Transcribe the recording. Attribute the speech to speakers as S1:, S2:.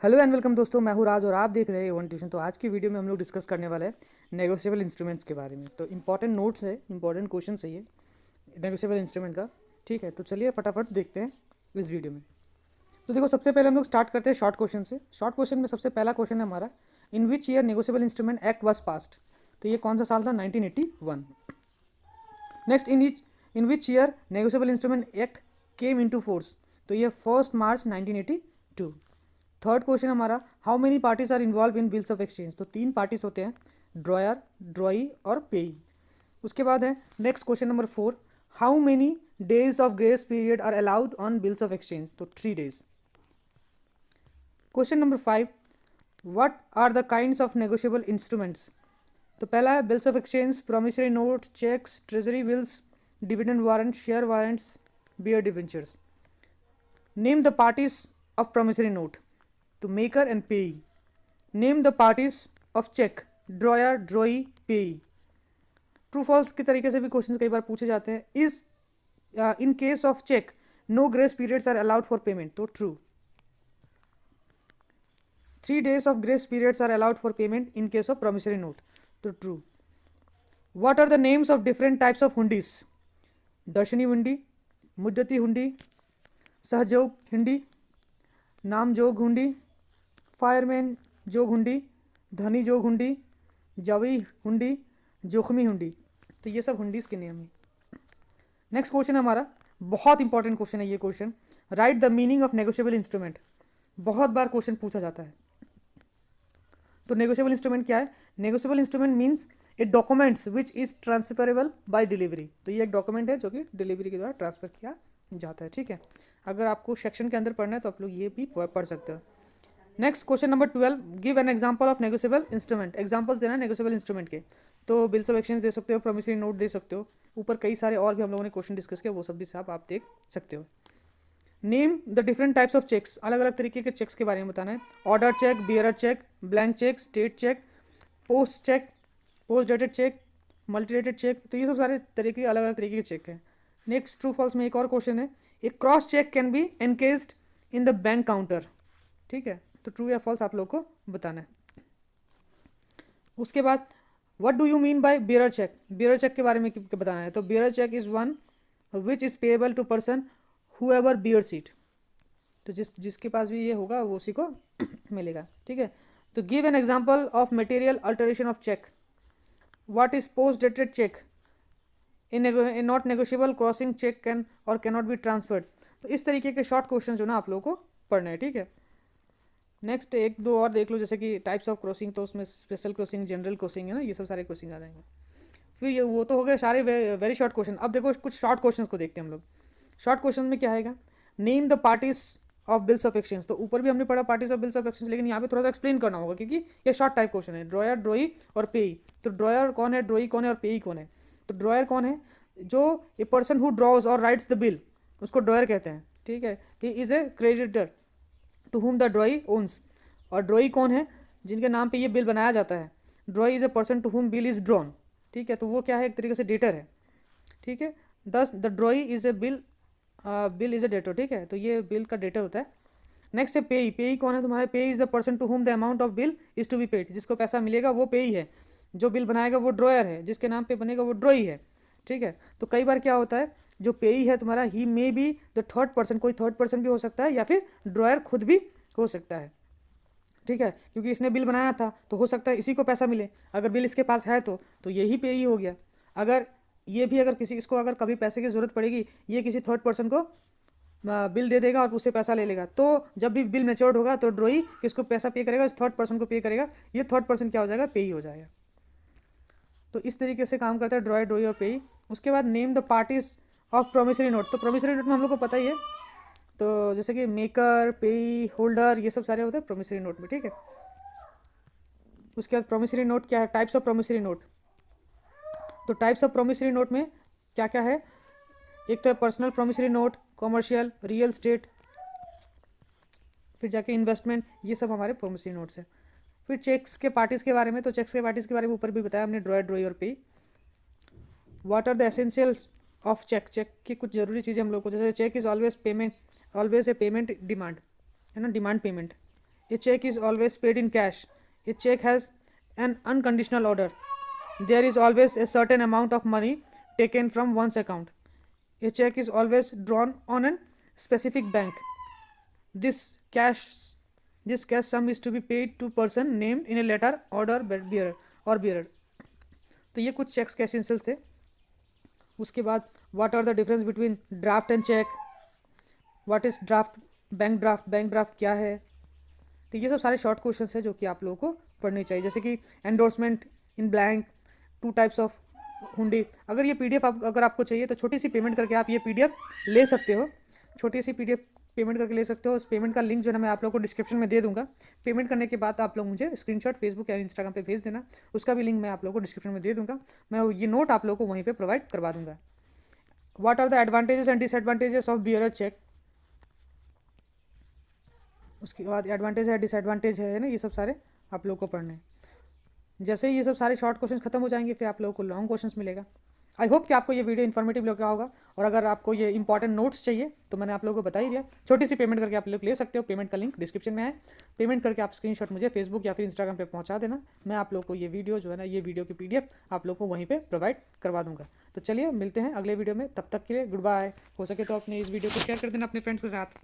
S1: Hello and welcome दोस्तों, मैं हूँ राज और आप देख रहे हैं वन ट्यूशन। तो आज की वीडियो में हम लोग डिस्कस करने वाले हैं नेगोशिएबल इंस्ट्रूमेंट्स के बारे में। तो इंपॉर्टेंट नोट्स है, इंपॉर्टेंट क्वेश्चन है ये नेगोशिएबल इंस्ट्रूमेंट का। ठीक है, तो चलिए फटाफट देखते हैं इस वीडियो में। तो देखो, सबसे पहले हम लोग स्टार्ट करते हैं शॉर्ट क्वेश्चन से। शॉर्ट क्वेश्चन में सबसे पहला क्वेश्चन है हमारा, in which year negotiable instrument act was passed. तो ये कौन सा साल था? 1981। Next, in which year negotiable instrument act came into force. तो ये 1 मार्च 1982। थर्ड क्वेश्चन हमारा, how many parties are involve in bills of exchange. तो 3 पार्टीज होते हैं, ड्रॉयर, ड्रॉई और पेई। उसके बाद है next question number 4, how many days of grace period are allowed on bills of exchange. तो 3 days. Question number 5, what are the kinds of negotiable instruments. तो पहला है bills of exchange, promissory note, cheques, treasury bills, dividend warrant, share warrants, bearer debentures. Name the parties of promissory note, तो maker and payee. Name the parties of cheque, drawer, drawee, payee. True false के तरीके से भी question कई बार पूछे जाते हैं। Is in case of cheque no grace periods are allowed for payment. तो true. 3 days of grace periods are allowed for payment in case of promissory note. तो true. What are the names of different types of hundis? दर्शनी हुंडी, मुद्दती हुंडी, सहयोग हुंडी, नाम जोग हुंडी, फायरमैन जोग हुंडी, धनी जोग हुंडी, जवी हुंडी, जोखमी हुंडी। तो ये सब हुंडीज के नेम है। नेक्स्ट क्वेश्चन हमारा बहुत इंपॉर्टेंट क्वेश्चन है ये question, right the meaning of negotiable instrument. बहुत बार क्वेश्चन पूछा जाता है। तो नेगोशिएबल इंस्ट्रूमेंट क्या है? Negotiable instrument means a documents which is transferable by delivery. तो ये एक डॉक्यूमेंट है जो कि डिलीवरी के द्वारा ट्रांसफर किया जाता है। ठीक है, अगर आपको सेक्शन के अंदर पढ़ना है तो आप लोग ये भी पढ़ सकते हो। Next question number 12, give an example of negotiable instrument. Examples देना है नेगोशिएबल इंस्ट्रूमेंट के। तो बिल्स ऑफ एक्सचेंज दे सकते हो, प्रॉमिसरी नोट दे सकते हो, ऊपर कई सारे और भी हम लोगों ने क्वेश्चन डिस्कस किया, वो सब भी आप देख सकते हो। Name the different types of cheques, अलग अलग तरीके के चेक्स के बारे में बताना है। Order check, bearer check, blank check, state check, post check, post dated check, multi dated check. तो ये सब सारे तरीके अलग अलग तरीके के चेक हैं। नेक्स्ट ट्रू फॉल्स में एक और क्वेश्चन है, एक cross check can be encashed in the bank counter. ठीक है, तो ट्रू या फॉल्स आप लोग को बताना है। उसके बाद what do you mean by bearer check. Bearer check के बारे में बताना है। तो bearer check is one which is payable to person whoever bears it. तो जिसके पास भी ये होगा वो उसी को मिलेगा। ठीक है, तो give an example of material alteration of check. What is post dated check, in not negotiable crossing check can और कैन नॉट बी ट्रांसफर्ड। तो इस तरीके के शॉर्ट क्वेश्चन जो ना आप लोगों को पढ़ना है। ठीक है, नेक्स्ट एक दो और देख लो, जैसे कि टाइप्स ऑफ क्रॉसिंग, तो उसमें स्पेशल क्रॉसिंग, जनरल क्रॉसिंग है ना, ये सब सारे क्वेश्चन आ जाएंगे। फिर ये वो तो हो गए सारे वेरी शॉर्ट क्वेश्चन। अब देखो कुछ शॉर्ट क्वेश्चन को देखते हैं हम लोग। शॉर्ट क्वेश्चन में क्या आएगा, name the parties of bills of exchange. तो ऊपर भी हमने पढ़ा parties of bills of exchange, लेकिन यहाँ पे थोड़ा सा एक्सप्लेन करना होगा क्योंकि ये शॉर्ट टाइप क्वेश्चन है। ड्रॉयर, ड्रॉई और पेई। तो ड्रॉयर कौन है, ड्रॉई कौन है और पेई कौन है। तो ड्रॉयर कौन है, जो ए पर्सन हु ड्रॉज और राइट्स द बिल, उसको ड्रॉयर कहते हैं। ठीक है, he is a creditor to whom the drawee owns. और ड्रॉई कौन है, जिनके नाम पे ये बिल बनाया जाता है। Drawee is a person to whom bill is drawn. ठीक है, तो वो क्या है, एक तरीके से डेटर है। ठीक है, दस the ड्रॉई is A bill is a debtor. ठीक है, तो ये बिल का डेटर होता है। नेक्स्ट है पेई। पेई कौन है तुम्हारा, payee is the person to whom the amount of bill is to be paid. जिसको पैसा मिलेगा वो पेई है, जो बिल बनाएगा वो ड्रॉयर है, जिसके नाम पे बनेगा वो ड्रॉई है। ठीक है, तो कई बार क्या होता है, जो पेई है तुम्हारा, he may be the third person, कोई थर्ड पर्सन भी हो सकता है या फिर ड्रॉयर खुद भी हो सकता है। ठीक है, क्योंकि इसने बिल बनाया था तो हो सकता है इसी को पैसा मिले। अगर बिल इसके पास है तो यही पेई हो गया। अगर ये भी अगर किसी इसको अगर कभी पैसे की ज़रूरत पड़ेगी, ये किसी थर्ड पर्सन को बिल दे देगा और उससे पैसा ले लेगा। तो जब भी बिल मैच्योर्ड होगा तो ड्रॉई किसको पैसा पे करेगा, इस थर्ड पर्सन को पे करेगा। ये थर्ड पर्सन क्या हो जाएगा, पेई हो जाएगा। तो इस तरीके से काम करता है ड्रॉयर, ड्रॉई और पेई। उसके बाद name the parties of promissory note. तो प्रोमिसरी नोट में हम लोग को पता ही है, तो जैसे कि मेकर, पेई, होल्डर, ये सब सारे होते हैं प्रोमिसरी नोट में। ठीक है, उसके बाद प्रोमिसरी नोट क्या है, टाइप्स ऑफ प्रोमिसरी नोट। तो टाइप्स ऑफ प्रोमिसरी नोट में क्या क्या है, एक तो है personal promissory note, commercial, real estate, फिर जाके इन्वेस्टमेंट, ये सब हमारे प्रोमिसरी नोट्स हैं। फिर चेक्स के पार्टीज़ के बारे में, तो चेक्स के पार्टीज़ के बारे में ऊपर भी बताया हमने, ड्रॉयर, ड्रॉई और payee. What are the essentials of check. Check की कुछ ज़रूरी चीज़ें हम लोग को, जैसे check is always payment, always a payment demand, है ना, demand payment. A check is always paid in cash. A check has an unconditional order. There is always a certain amount of money taken from one's account. A check is always drawn on a specific bank. This cash this cash sum is to be paid to person named in a letter order bearer. तो ये कुछ checks के essentials थे। उसके बाद what are the difference between draft and check, what is draft, bank draft क्या है। तो ये सब सारे शॉर्ट क्वेश्चंस हैं जो कि आप लोगों को पढ़ने चाहिए, जैसे कि endorsement in blank, 2 types of हुंडी। अगर ये पीडीएफ अगर आपको चाहिए तो छोटी सी पेमेंट करके आप ये पीडीएफ ले सकते हो, छोटी सी पीडीएफ पेमेंट करके ले सकते हो। उस पेमेंट का लिंक जो है मैं आप लोगों को डिस्क्रिप्शन में दे दूंगा। पेमेंट करने के बाद आप लोग मुझे स्क्रीनशॉट फेसबुक या इंस्टाग्राम पे भेज देना, उसका भी लिंक मैं आप लोगों को डिस्क्रिप्शन में दे दूंगा। मैं ये नोट आप लोगों को वहीं पे प्रोवाइड करवा दूंगा। What are the advantages and disadvantages of bearer check. उसके बाद एडवांटेज है डिसएडवांटेज है ना, ये सब सारे आप लोगों को पढ़ने हैं। जैसे ही ये सब सारे शॉर्ट क्वेश्चंस खत्म हो जाएंगे फिर आप लोगों को लॉन्ग क्वेश्चंस मिलेगा। आई होप कि आपको ये वीडियो इन्फॉर्मेटिव लगा होगा। और अगर आपको ये इंपॉर्टेंट नोट्स चाहिए तो मैंने आप लोगों को बता ही दिया, छोटी सी पेमेंट करके आप लोग ले सकते हो। पेमेंट का लिंक डिस्क्रिप्शन में है। पेमेंट करके आप स्क्रीनशॉट मुझे फेसबुक या फिर इंस्टाग्राम पे पहुंचा देना। मैं आप लोग को ये वीडियो जो है ना, ये वीडियो की पीडीएफ आप लोग को वहीं पे प्रोवाइड करवा दूंगा। तो चलिए मिलते हैं अगले वीडियो में, तब तक के लिए गुड बाय। हो सके तो अपने इस वीडियो को शेयर कर देना अपने फ्रेंड्स के साथ।